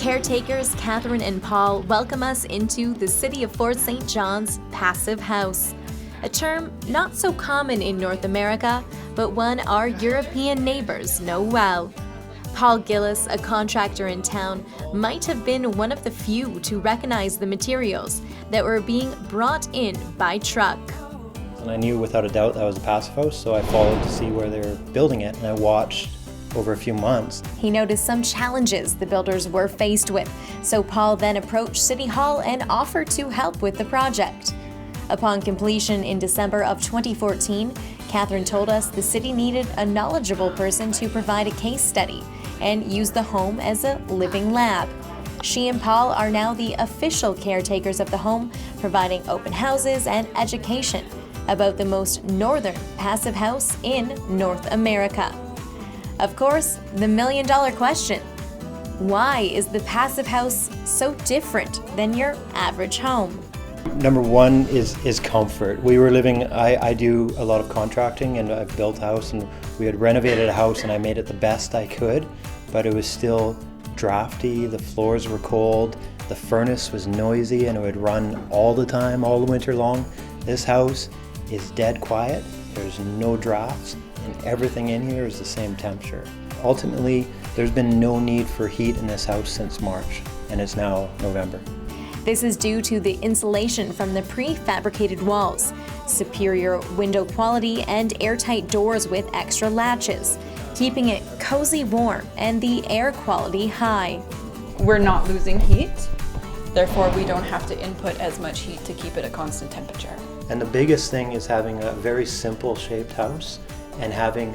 Caretakers Catherine and Paul welcome us into the city of Fort St. John's passive house, a term not so common in North America, but one our European neighbors know well. Paul Gillis, a contractor in town, might have been one of the few to recognize the materials that were being brought in by truck. And I knew without a doubt that was a passive house, so I followed to see where they were building it, and I watched over a few months. He noticed some challenges the builders were faced with, so Paul then approached City Hall and offered to help with the project. Upon completion in December of 2014, Catherine told us the city needed a knowledgeable person to provide a case study and use the home as a living lab. She and Paul are now the official caretakers of the home, providing open houses and education about the most northern passive house in North America. Of course, the million-dollar question: why is the passive house so different than your average home? Number one is comfort. We were living, I do a lot of contracting, and I've built a house, and we had renovated a house, and I made it the best I could, but it was still drafty, the floors were cold, the furnace was noisy, and it would run all the time, all the winter long. This house is dead quiet, there's no drafts, and everything in here is the same temperature. Ultimately, there's been no need for heat in this house since March, and it's now November. This is due to the insulation from the prefabricated walls, superior window quality, and airtight doors with extra latches, keeping it cozy warm and the air quality high. We're not losing heat, therefore we don't have to input as much heat to keep it at constant temperature. And the biggest thing is having a very simple shaped house and having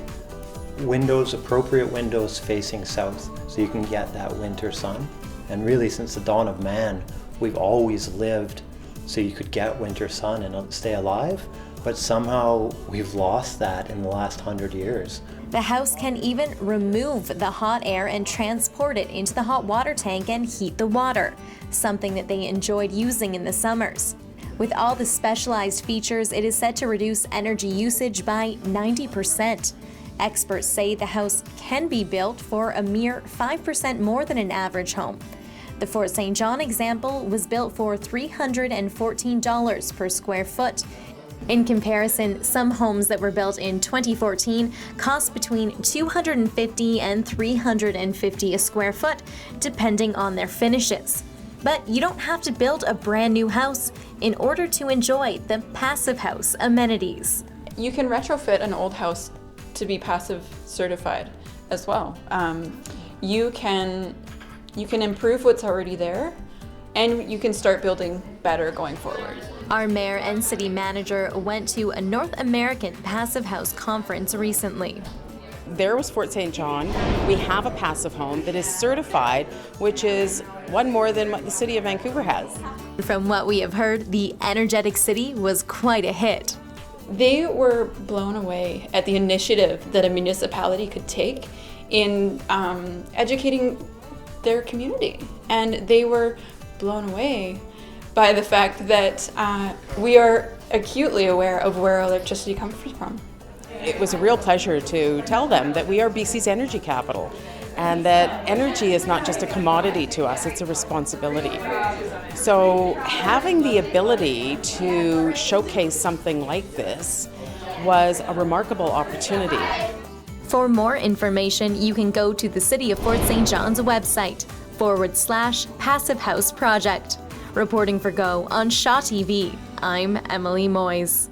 windows, appropriate windows facing south, so you can get that winter sun. And really, since the dawn of man, we've always lived so you could get winter sun and stay alive, but somehow we've lost that in the last 100 years. The house can even remove the hot air and transport it into the hot water tank and heat the water, something that they enjoyed using in the summers. With all the specialized features, it is said to reduce energy usage by 90%. Experts say the house can be built for a mere 5% more than an average home. The Fort St. John example was built for $314 per square foot. In comparison, some homes that were built in 2014 cost between $250 and $350 a square foot, depending on their finishes. But you don't have to build a brand new house in order to enjoy the passive house amenities. You can retrofit an old house to be passive certified as well. You can improve what's already there, and you can start building better going forward. Our mayor and city manager went to a North American passive house conference recently. There was Fort St. John. We have a passive home that is certified, which is one more than what the city of Vancouver has. From what we have heard, the energetic city was quite a hit. They were blown away at the initiative that a municipality could take in educating their community, and they were blown away by the fact that we are acutely aware of where electricity comes from. It was a real pleasure to tell them that we are BC's energy capital, and that energy is not just a commodity to us, it's a responsibility. So having the ability to showcase something like this was a remarkable opportunity. For more information, you can go to the City of Fort St. John's website, /Passive House Project. Reporting for Go on Shaw TV, I'm Emily Moyes.